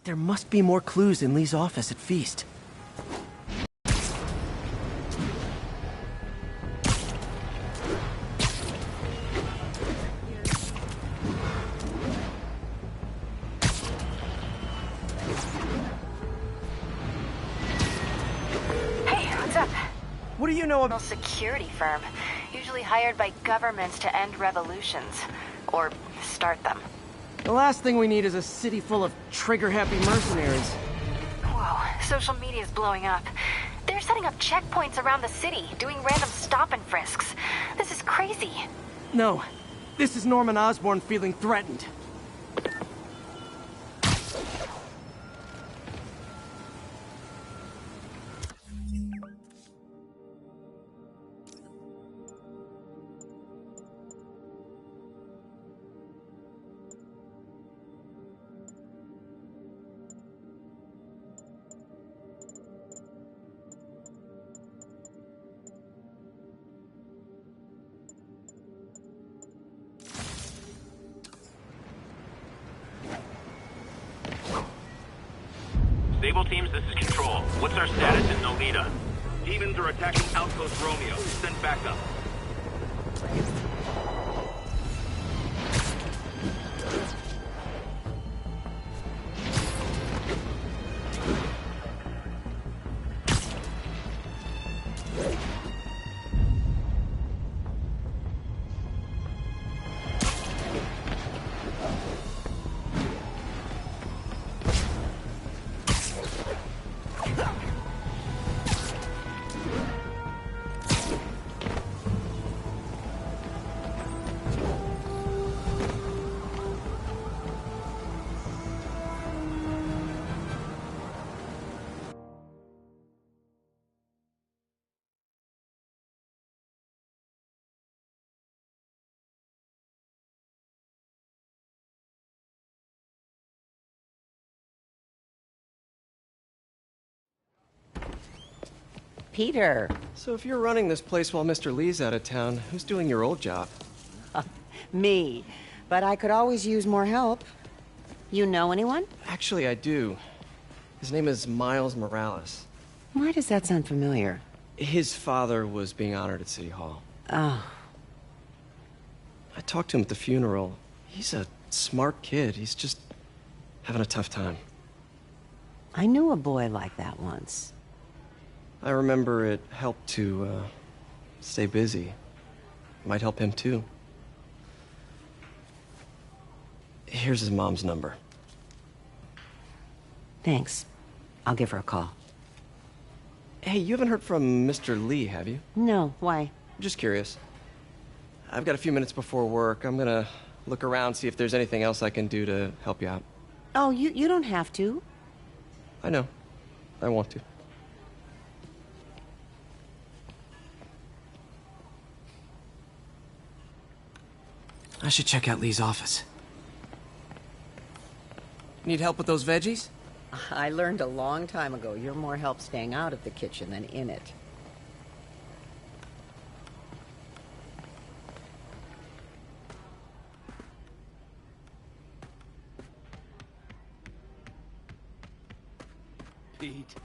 There must be more clues in Lee's office at Feast. What do you know about security firm, usually hired by governments to end revolutions, or start them. The last thing we need is a city full of trigger-happy mercenaries. Whoa, social media's blowing up. They're setting up checkpoints around the city, doing random stop and frisks. This is crazy. No, this is Norman Osborn feeling threatened. Stable teams, this is Control. What's our status in Nolita? Demons are attacking Outpost Romeo. Send backup. Peter. So if you're running this place while Mr. Lee's out of town, who's doing your old job? Me. But I could always use more help. You know anyone? Actually, I do. His name is Miles Morales. Why does that sound familiar? His father was being honored at City Hall. Oh. I talked to him at the funeral. He's a smart kid. He's just having a tough time. I knew a boy like that once. I remember it helped to, stay busy. Might help him, too. Here's his mom's number. Thanks. I'll give her a call. Hey, you haven't heard from Mr. Lee, have you? No, why? Just curious. I've got a few minutes before work. I'm gonna look around, see if there's anything else I can do to help you out. Oh, you don't have to. I know. I want to. I should check out Lee's office. Need help with those veggies? I learned a long time ago you're more help staying out of the kitchen than in it. Pete,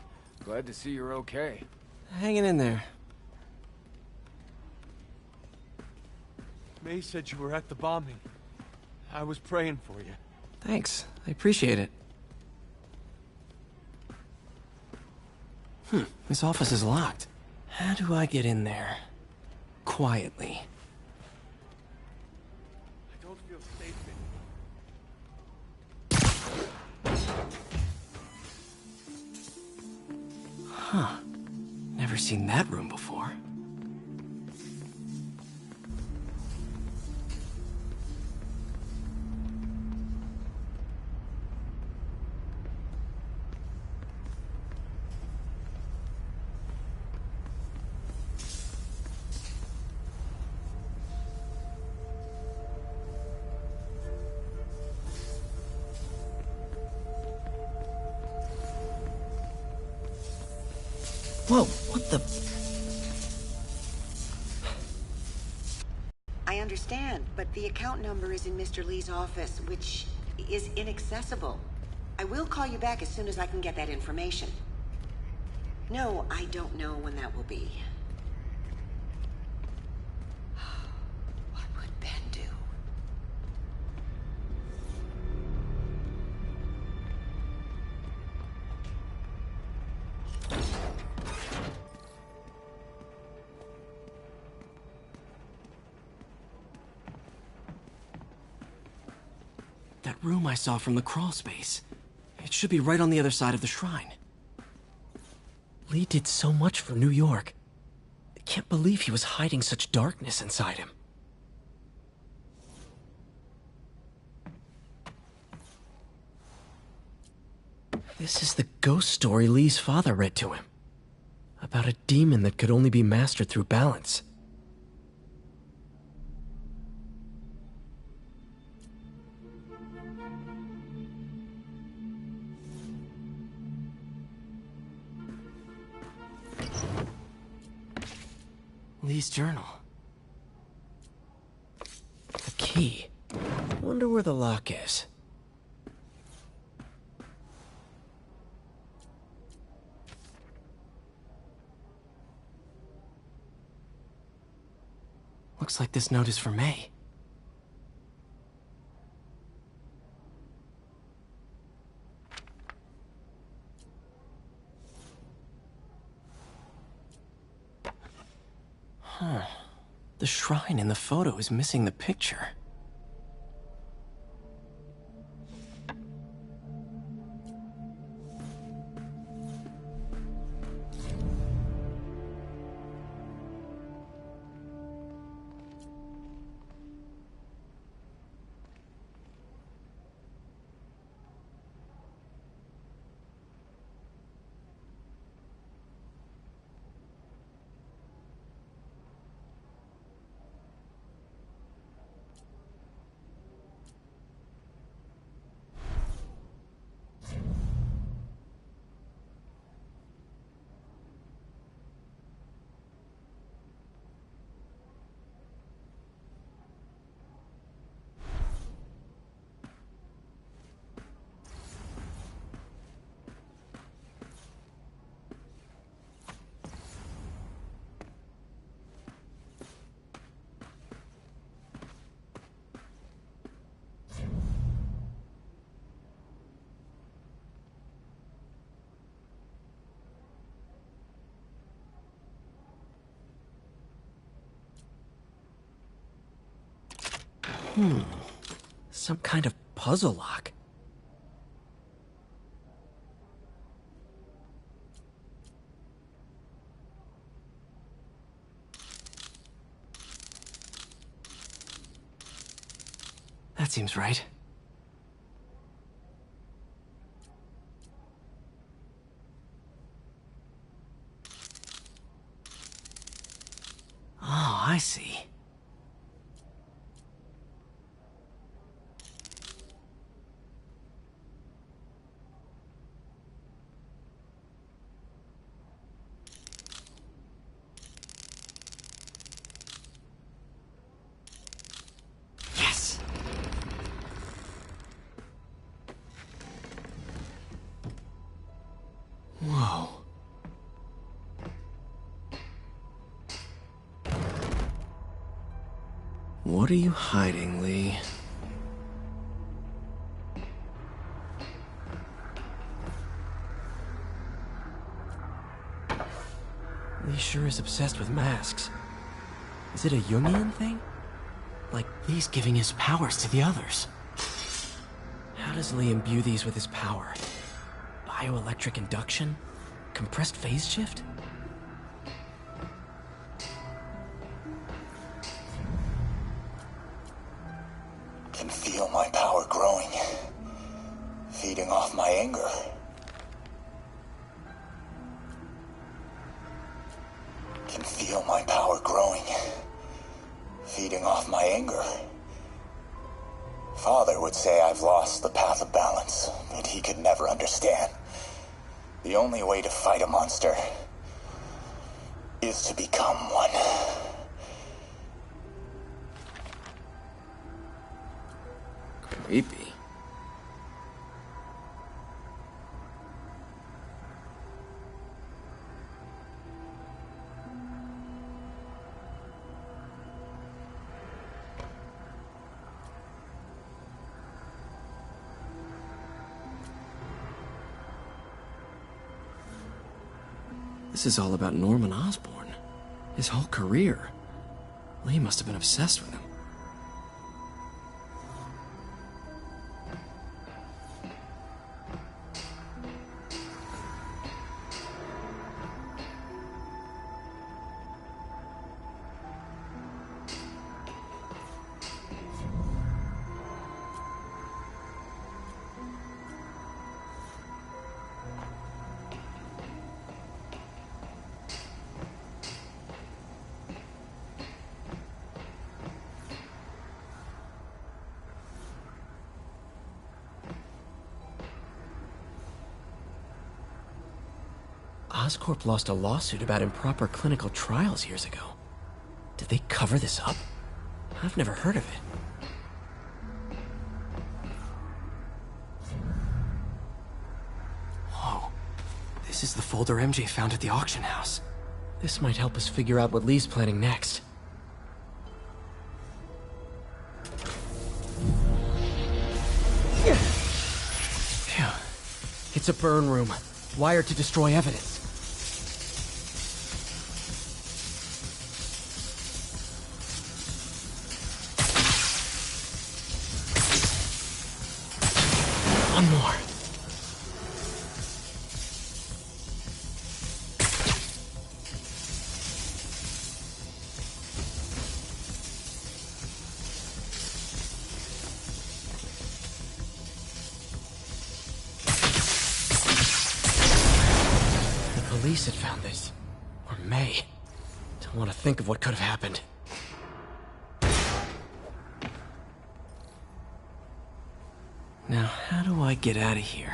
glad to see you're okay. Hanging in there. May said you were at the bombing. I was praying for you. Thanks. I appreciate it. This office is locked. How do I get in there? Quietly. I don't feel safe in here. Huh. Never seen that room before. Whoa, what the... I understand, but the account number is in Mr. Lee's office, which is inaccessible. I will call you back as soon as I can get that information. No, I don't know when that will be. What would Ben do? That room I saw from the crawl space. It should be right on the other side of the shrine. Lee did so much for New York. I can't believe he was hiding such darkness inside him. This is the ghost story Lee's father read to him. About a demon that could only be mastered through balance. Lee's journal. The key. Wonder where the lock is. Looks like this note is for May. Huh. The shrine in the photo is missing the picture. Some kind of puzzle lock. That seems right. Oh, I see. Whoa. What are you hiding, Lee? Lee sure is obsessed with masks. Is it a Jungian thing? Like Lee's giving his powers to the others. How does Lee imbue these with his power? Bioelectric induction? Compressed phase shift? Can feel my power growing, feeding off my anger. Can feel my power growing, feeding off my anger. Father would say I've lost the path of balance, but he could never understand. The only way to fight a monster is to become one. Creepy. This is all about Norman Osborn. His whole career. Lee must have been obsessed with him. Oscorp lost a lawsuit about improper clinical trials years ago. Did they cover this up? I've never heard of it. Whoa. This is the folder MJ found at the auction house. This might help us figure out what Lee's planning next. Phew. It's a burn room. Wired to destroy evidence. One more. The police had found this. Or May. Don't want to think of what could have happened. Now, how do I get out of here?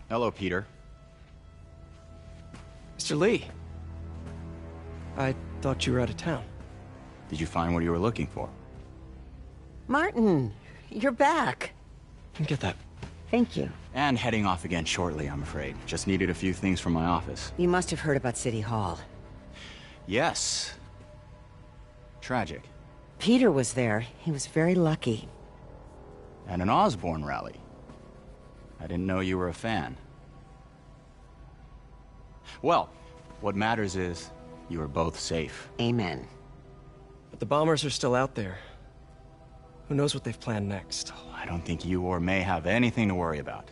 Hello, Peter. Mr. Lee. I thought you were out of town. Did you find what you were looking for? Martin, you're back. Get that. Thank you. And heading off again shortly, I'm afraid. Just needed a few things from my office. You must have heard about City Hall. Yes. Tragic. Peter was there. He was very lucky. And an Osborn rally. I didn't know you were a fan. Well, what matters is you are both safe. Amen. But the bombers are still out there. Who knows what they've planned next? I don't think you or May have anything to worry about.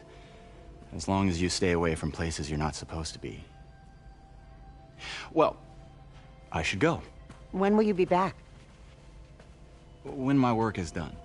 As long as you stay away from places you're not supposed to be. Well, I should go. When will you be back? When my work is done.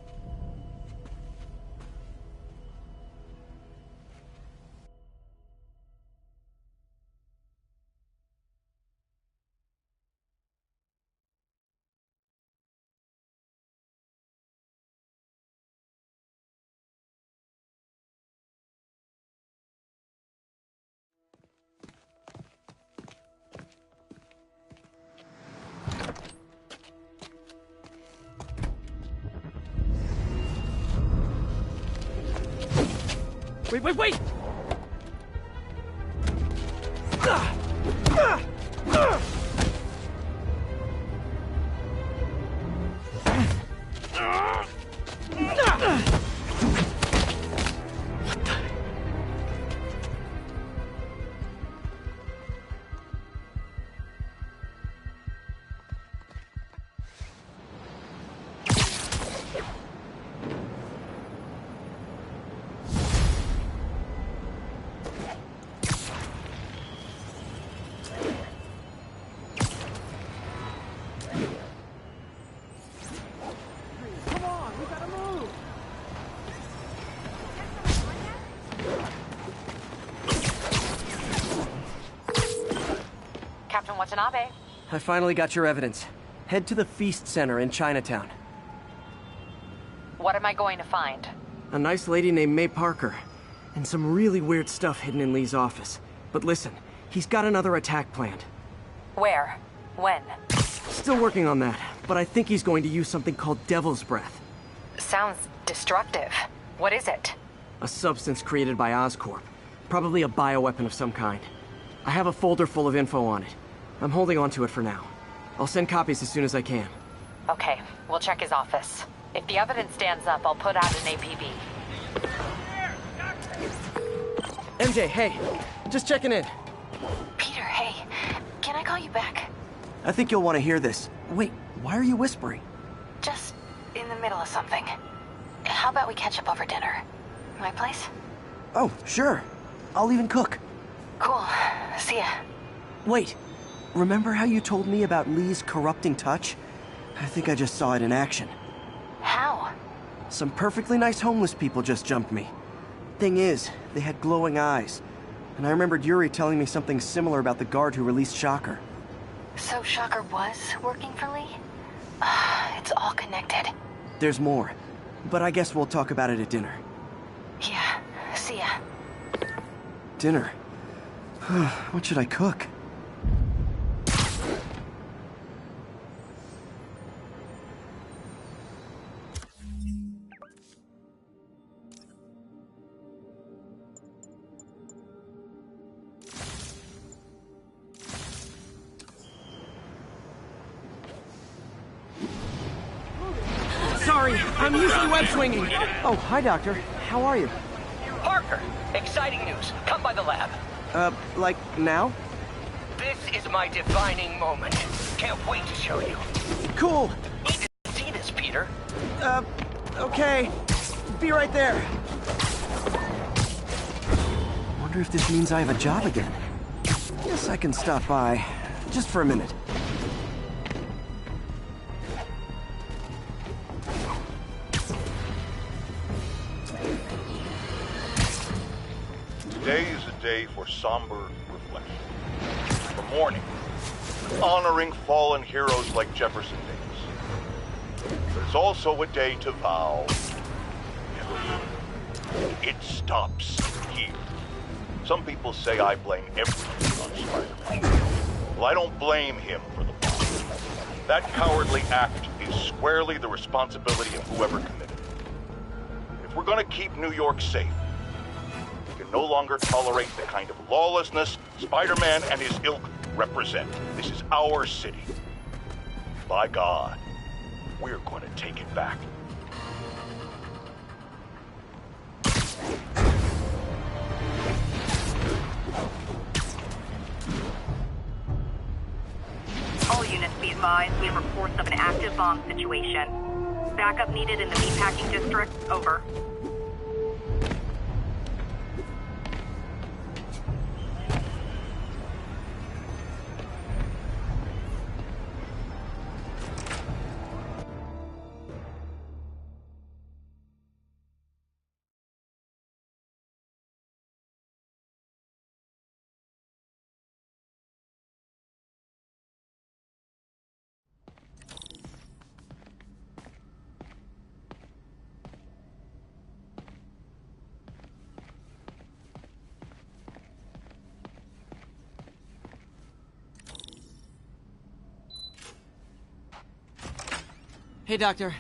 Wait! Captain Watanabe. I finally got your evidence. Head to the Feast Center in Chinatown. What am I going to find? A nice lady named May Parker. And some really weird stuff hidden in Lee's office. But listen, he's got another attack planned. Where? When? Still working on that, but I think he's going to use something called Devil's Breath. Sounds destructive. What is it? A substance created by Oscorp. Probably a bioweapon of some kind. I have a folder full of info on it. I'm holding on to it for now. I'll send copies as soon as I can. Okay, we'll check his office. If the evidence stands up, I'll put out an APB. MJ, hey. Just checking in. Peter, hey. Can I call you back? I think you'll want to hear this. Wait, why are you whispering? Just in the middle of something. How about we catch up over dinner? My place? Oh, sure. I'll even cook. Cool. See ya. Wait. Remember how you told me about Lee's corrupting touch? I think I just saw it in action. How? Some perfectly nice homeless people just jumped me. Thing is, they had glowing eyes. And I remembered Yuri telling me something similar about the guard who released Shocker. So Shocker was working for Lee? It's all connected. There's more. But I guess we'll talk about it at dinner. Yeah. See ya. Dinner? What should I cook? Sorry, I'm usually web swinging. Oh, hi, Doctor. How are you? Parker, exciting news. Come by the lab. Like now? This is my defining moment. Can't wait to show you. Cool. Need to see this, Peter. Okay. Be right there. Wonder if this means I have a job again. Guess I can stop by. Just for a minute. Today is a day for somber reflection. For mourning, honoring fallen heroes like Jefferson Davis. But it's also a day to vow never. It stops here. Some people say I blame everything on Spider-Man. Well, I don't blame him for the bomb. That cowardly act is squarely the responsibility of whoever committed it. If we're gonna keep New York safe, no longer tolerate the kind of lawlessness Spider-Man and his ilk represent. This is our city. By God, we're going to take it back. All units be advised, we have reports of an active bomb situation. Backup needed in the meatpacking district. Over. Hey, Doctor.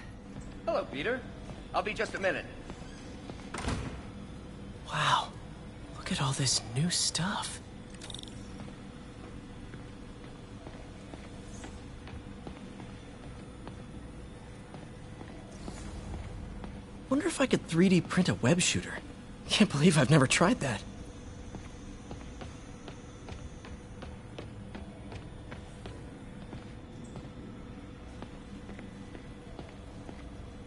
Hello, Peter. I'll be just a minute. Wow. Look at all this new stuff. Wonder if I could 3D print a web shooter. Can't believe I've never tried that.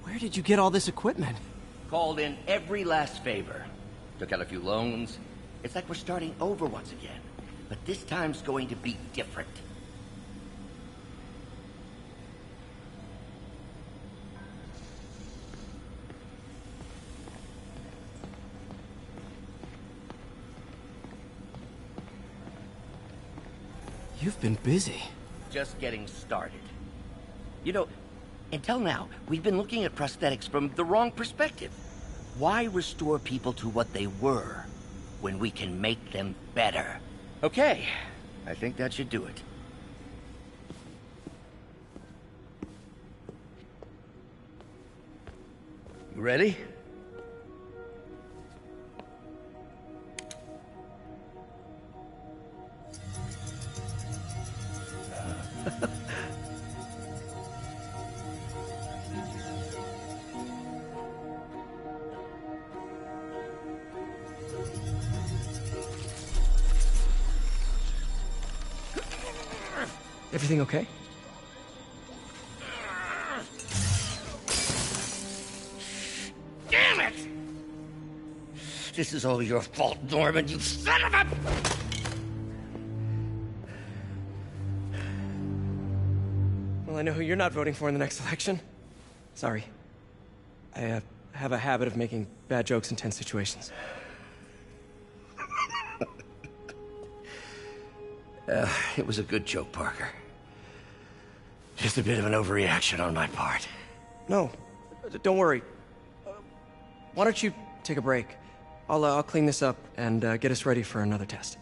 Where did you get all this equipment? Called in every last favor. Took out a few loans. It's like we're starting over once again. But this time's going to be different. You've been busy. Just getting started. You know, until now, we've been looking at prosthetics from the wrong perspective. Why restore people to what they were when we can make them better? Okay, I think that should do it. You ready? Everything okay? Damn it! This is all your fault, Norman, you son of a... Well, I know who you're not voting for in the next election. Sorry. I have a habit of making bad jokes in tense situations. It was a good joke, Parker. Just a bit of an overreaction on my part. No, don't worry. Why don't you take a break? I'll clean this up and get us ready for another test.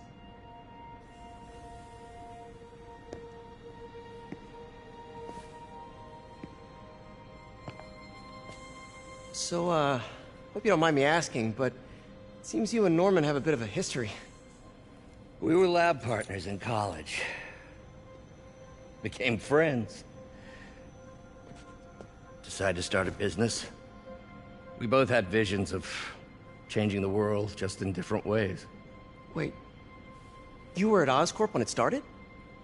So, hope you don't mind me asking, but it seems you and Norman have a bit of a history. We were lab partners in college. Became friends. Decided to start a business. We both had visions of changing the world, just in different ways. Wait, you were at Oscorp when it started?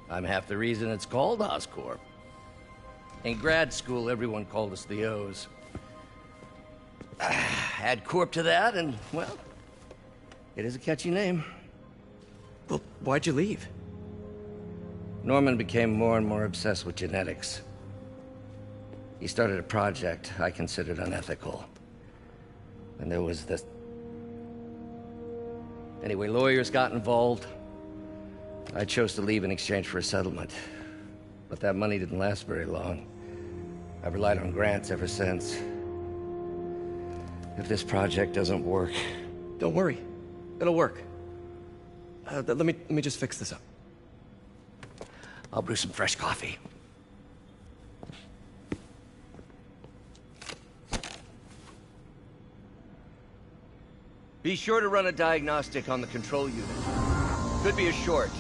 I'm half the reason it's called Oscorp. In grad school, everyone called us the O's. Add Corp to that, and, well, it is a catchy name. Well, why'd you leave? Norman became more and more obsessed with genetics. He started a project I considered unethical. And there was this... Anyway, lawyers got involved. I chose to leave in exchange for a settlement. But that money didn't last very long. I've relied on grants ever since. If this project doesn't work... Don't worry. It'll work. Let me just fix this up. I'll brew some fresh coffee. Be sure to run a diagnostic on the control unit. Could be a short.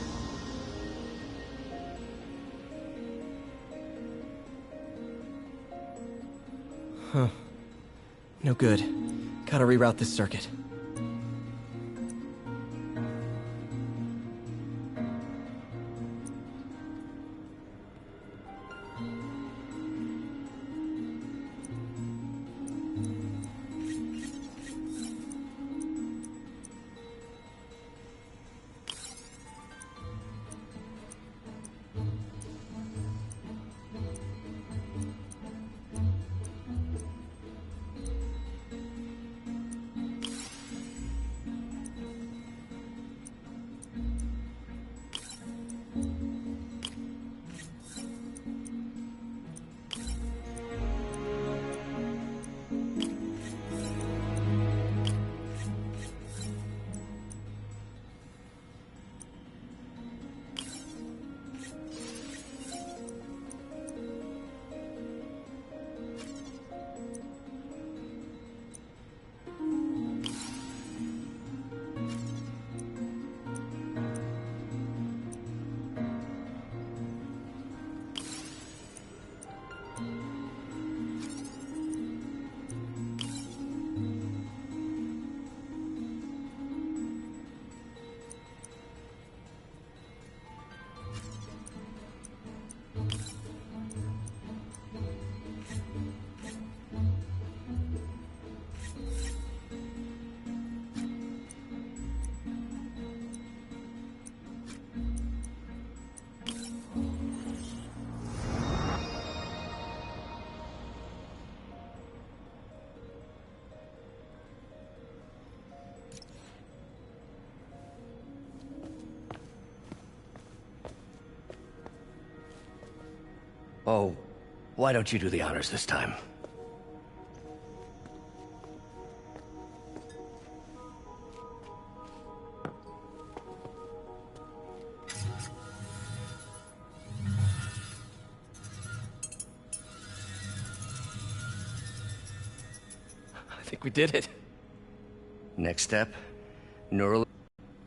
Huh. No good. Gotta reroute this circuit. Oh, why don't you do the honors this time? I think we did it. Next step, neural...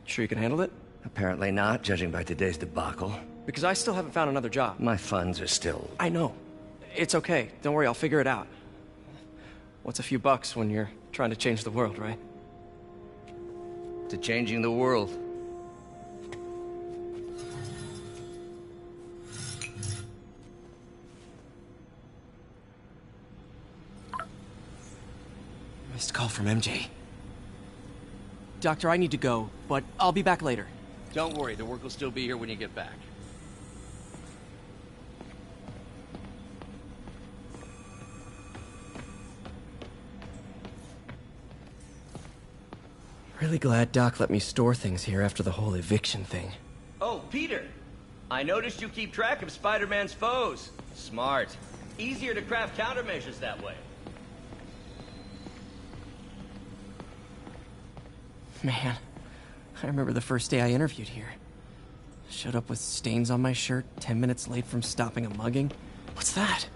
Sure you can handle it? Apparently not, judging by today's debacle. Because I still haven't found another job. My funds are still... I know. It's okay. Don't worry, I'll figure it out. What's a few bucks when you're trying to change the world, right? To changing the world. Missed call from MJ. Doctor, I need to go, but I'll be back later. Don't worry, the work will still be here when you get back. Really glad Doc let me store things here after the whole eviction thing. Oh, Peter! I noticed you keep track of Spider-Man's foes. Smart. Easier to craft countermeasures that way. Man, I remember the first day I interviewed here. Showed up with stains on my shirt, 10 minutes late from stopping a mugging. What's that?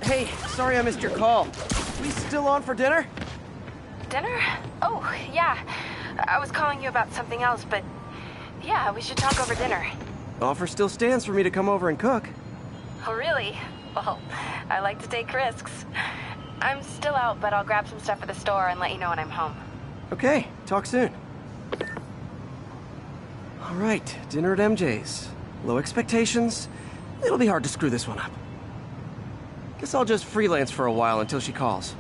Hey, sorry I missed your call. We still on for dinner? Dinner? Oh, yeah. I was calling you about something else, but yeah, we should talk over dinner. Offer still stands for me to come over and cook. Oh, really? Well, I like to take risks. I'm still out, but I'll grab some stuff at the store and let you know when I'm home. Okay, talk soon. All right, dinner at MJ's. Low expectations. It'll be hard to screw this one up. Guess I'll just freelance for a while until she calls.